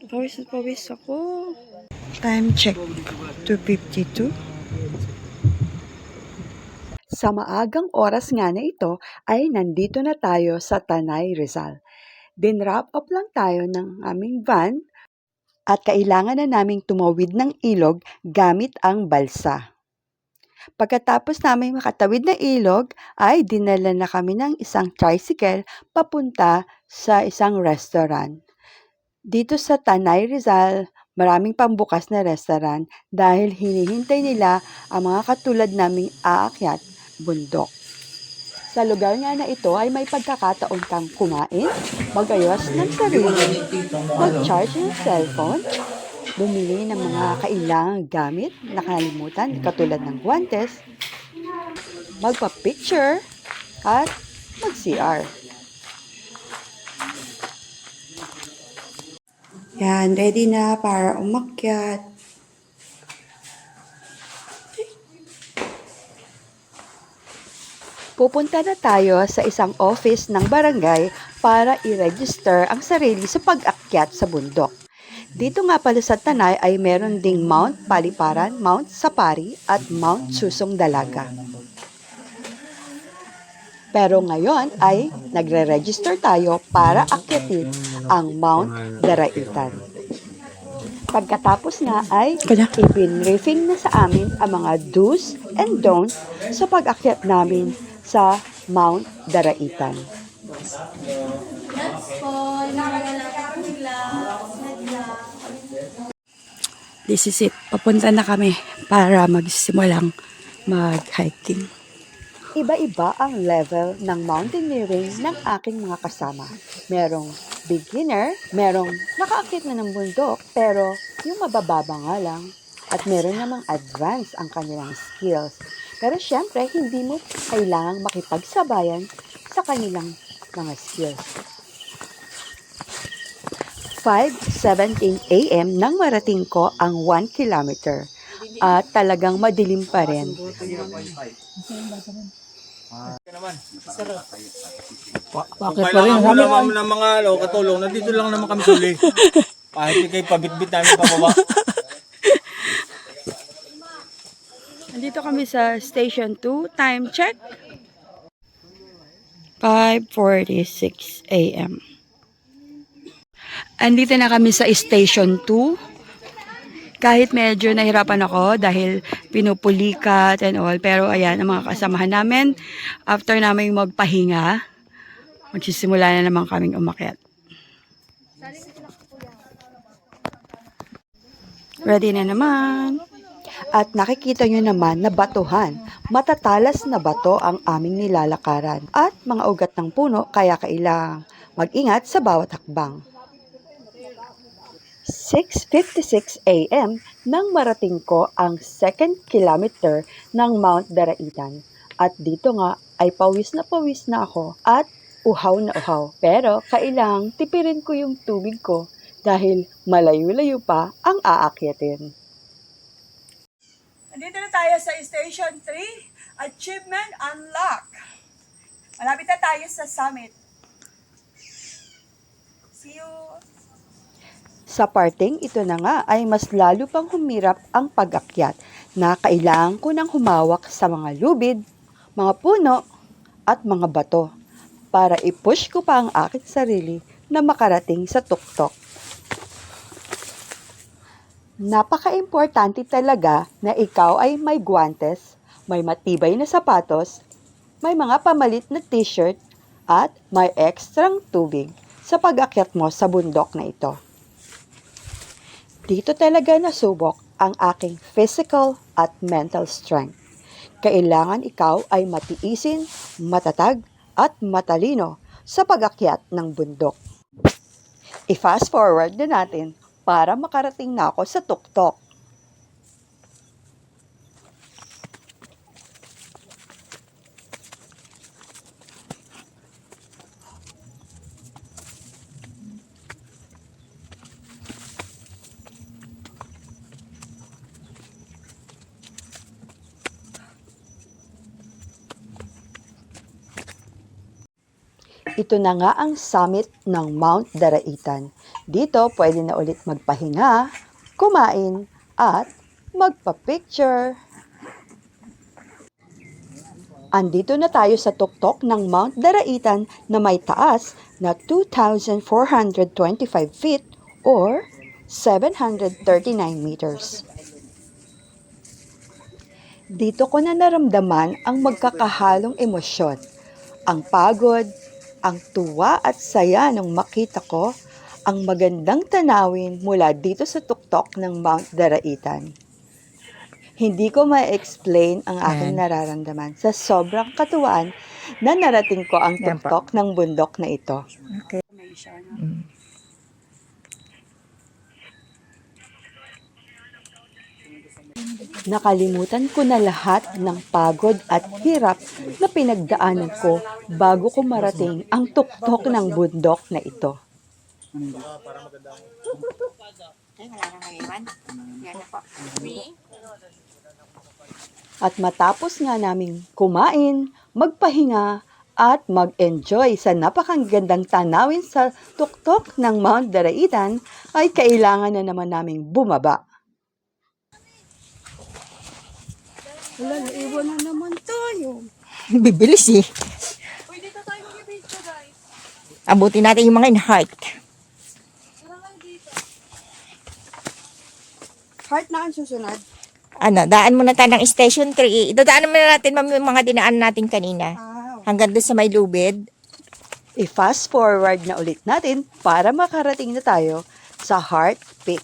Pawis na pawis ako. Time check, 2:52. Sa maagang oras nga na ito ay nandito na tayo sa Tanay, Rizal. Din-wrap up lang tayo ng aming van at kailangan na naming tumawid ng ilog gamit ang balsa. Pagkatapos namin makatawid ng ilog ay dinala na kami ng isang tricycle papunta sa isang restaurant. Dito sa Tanay, Rizal, maraming pambukas na restaurant dahil hinihintay nila ang mga katulad naming aakyat bundok. Sa lugar nga na ito ay may pagkakataon kang kumain, magayos ng sarili, mag-charge ng cellphone, bumili ng mga kailangang gamit na nakalimutan katulad ng guwantes, magpa-picture, at mag-CR. Yan, ready na para umakyat. Pupunta na tayo sa isang office ng barangay para i-register ang sarili sa pag-akyat sa bundok. Dito nga pala sa Tanay ay meron ding Mount Paliparan, Mount Sapari at Mount Susong Dalaga. Pero ngayon ay nagre-register tayo para akyatin ang Mount Daraitan. Pagkatapos nga ay ipinriffing na sa amin ang mga do's and don'ts sa pag-akyat namin sa Mount Daraitan. This is it. Papunta na kami para magsimulang mag-hiking. Iba-iba ang level ng mountaineering ng aking mga kasama. Merong beginner, merong nakaakyat na ng bundok, pero yung mabababa nga lang. At meron namang advanced ang kanilang skills. Pero syempre, hindi mo kailangang makipagsabayan sa kanilang mga skills. 5:17 a.m. nang marating ko ang 1 kilometer at talagang madilim pa rin. Kung kailangan mo naman ng mga katulong, nandito lang naman kami suli. Kahit ikay pabitbit namin pababa. Nandito kami sa Station 2. Time check. 5:46 a.m. Andito na kami sa Station 2. Kahit medyo nahirapan ako dahil pinupulikat and all. Pero ayan, ang mga kasamahan namin, after namin magpahinga, magsisimula na naman kaming umakyat. Ready na naman. At nakikita nyo naman na batuhan, matatalas na bato ang aming nilalakaran at mga ugat ng puno kaya kailangang mag-ingat sa bawat hakbang. 6:56 a.m. nang marating ko ang 2nd kilometer ng Mount Daraitan. At dito nga ay pawis na ako at uhaw na uhaw. Pero kailangang tipirin ko yung tubig ko dahil malayo-layo pa ang aakyatin. Nandito na tayo sa Station 3, Achievement Unlock. Malapit na tayo sa summit. See you! Sa parting ito na nga ay mas lalo pang humirap ang pag-akyat na kailangan ko nang humawak sa mga lubid, mga puno at mga bato para i-push ko pa ang aking sarili na makarating sa tuktok. Napaka-importante talaga na ikaw ay may guwantes, may matibay na sapatos, may mga pamalit na t-shirt, at may ekstrang tubig sa pag-akyat mo sa bundok na ito. Dito talaga nasubok ang aking physical at mental strength. Kailangan ikaw ay matiisin, matatag, at matalino sa pag-akyat ng bundok. I-fast forward na natin para makarating na ako sa tuktok. Ito na nga ang summit ng Mount Daraitan. Dito pwede na ulit magpahinga, kumain, at magpa-picture. Andito na tayo sa tuktok ng Mount Daraitan na may taas na 2,425 feet or 739 meters. Dito ko na naramdaman ang magkakahalong emosyon, ang pagod, ang tuwa at saya nang makita ko ang magandang tanawin mula dito sa tuktok ng Mount Daraitan. Hindi ko ma-explain ang aking nararamdaman sa sobrang katuwaan na narating ko ang tuktok ng bundok na ito. Okay. Nakalimutan ko na lahat ng pagod at hirap na pinagdaanan ko bago ko marating ang tuktok ng bundok na ito. At matapos nga naming kumain, magpahinga, at mag-enjoy sa napakagandang tanawin sa tuktok ng Mount Daraitan, ay kailangan na naman naming bumaba. Wala, naiwan na naman tayo. Bibilis eh. Uy, dito tayo mag-video, guys. Abutin natin yung mga in-heart. Tara lang dito. Heart na ang susunod. Ano, daan muna tayo ng Station 3. Idadaanan muna natin yung mga dinaan natin kanina. Hanggang doon sa may lubid. I-fast forward na ulit natin para makarating na tayo sa Heart Peak.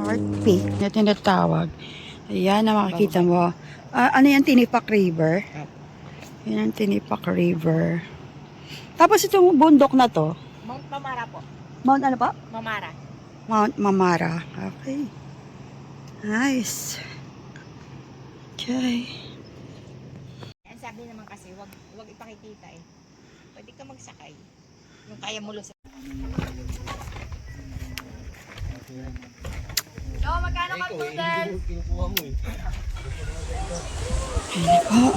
Heart Peak na tinatawag. Ayan na makikita mo. Ano yan? Tinipak River. Yan ang Tinipak River. Tapos itong bundok na to, Mount Mamara po. Mount ano pa? Mamara. Mount Mamara. Okay. Nice. Okay. Ang sabi naman kasi, wag ipakikita eh. Pwede ka magsakay. Yung kaya mo lusin. No, magkano ka total? Kinukuha mo eh. Ayan po.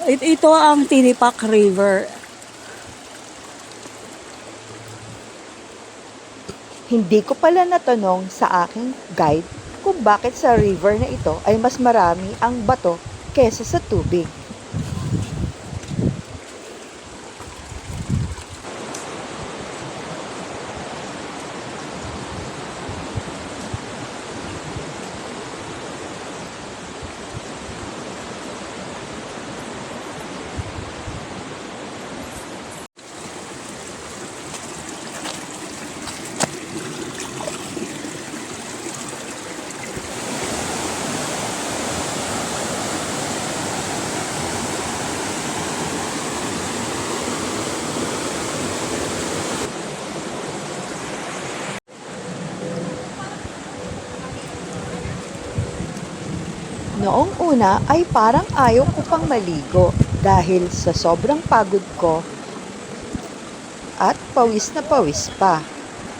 Ito ang Tinipak River. Hindi ko pala natanong sa aking guide kung bakit sa river na ito ay mas marami ang bato kesa sa tubig. Noong una ay parang ayaw ko pang maligo dahil sa sobrang pagod ko at pawis na pawis pa.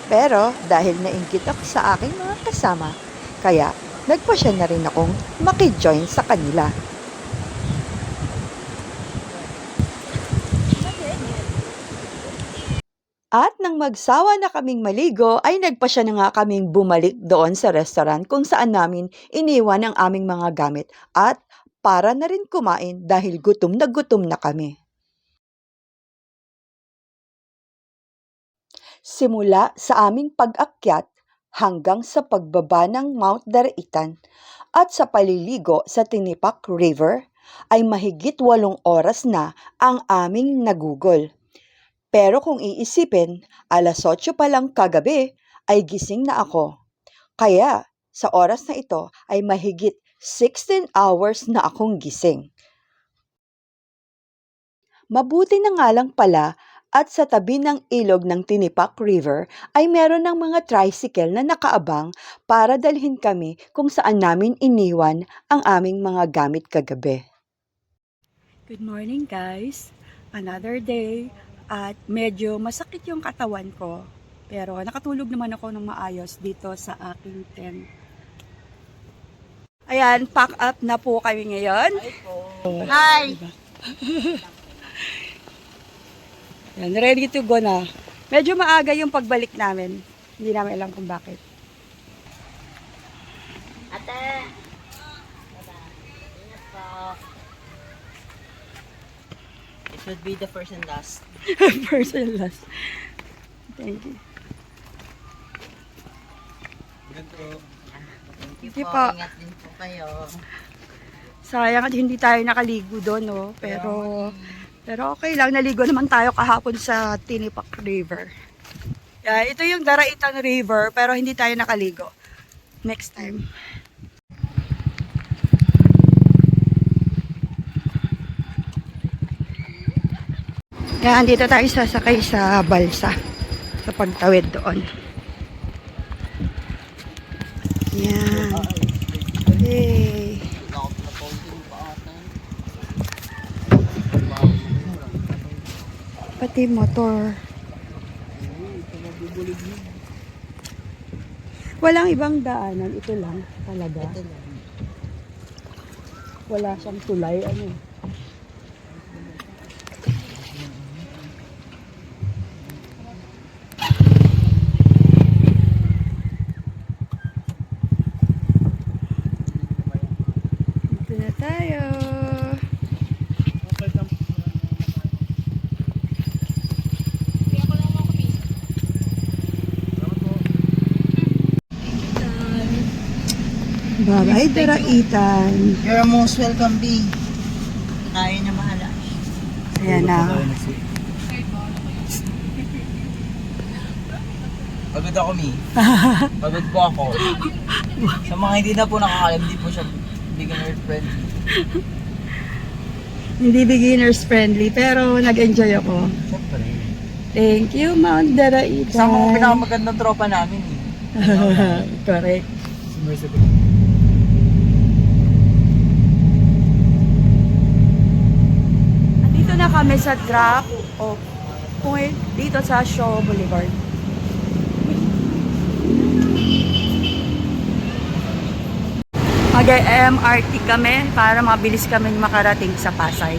Pero dahil nainggit ako sa aking mga kasama, kaya nagpasya na rin akong makijoin sa kanila. At nang magsawa na kaming maligo, ay nagpasya na nga kaming bumalik doon sa restaurant kung saan namin iniwan ang aming mga gamit at para na rin kumain dahil gutom na kami. Simula sa aming pag-akyat hanggang sa pagbaba ng Mount Daraitan at sa paliligo sa Tinipak River, ay mahigit 8 oras na ang aming nagugol. Pero kung iisipin, 8:00 pa lang kagabi ay gising na ako. Kaya sa oras na ito ay mahigit 16 hours na akong gising. Mabuti na nga lang pala At sa tabi ng ilog ng Tinipak River ay meron ng mga tricycle na nakaabang para dalhin kami kung saan namin iniwan ang aming mga gamit kagabi. Good morning guys! Another day at medyo masakit yung katawan ko. Pero nakatulog naman ako ng maayos dito sa aking tent. Ayan, pack up na po kami ngayon. Hi! Ayan, ready to go na. Medyo maaga yung pagbalik namin. Hindi namin alam kung bakit. Ate! Ingat po. It would be the first and last. First and last. Thank you. Thank you you po. po. Ingat din po kayo. Sayang at hindi tayo nakaligo doon, no? Pero okay lang, naligo naman tayo kahapon sa Tinipak River. Yeah, ito yung Daraitan River, pero hindi tayo nakaligo. Next time. Yan, dito tayo sasakay sa balsa. Sa pagtawid doon. Yan. Hey. Pati motor. Walang ibang daanan. Ito lang talaga. Wala siyang tulay. Ano? Dito na tayo. Bye-bye, Daraitan. You're most welcome, B. Tayo na mahala. Ayan na. Pagod ako, Mi. Pagod po ako. Sa mga hindi na po nakakalam, hindi po siya beginner friendly. Hindi beginners friendly, pero nag-enjoy ako. Siyempre. Thank you, Mount Daraitan. Kasama ko pinakamagandang tropa namin, eh. Correct. Dito na kami sa drop off point dito sa Shaw Boulevard. Mag-MRT kami para mabilis kami makarating sa Pasay.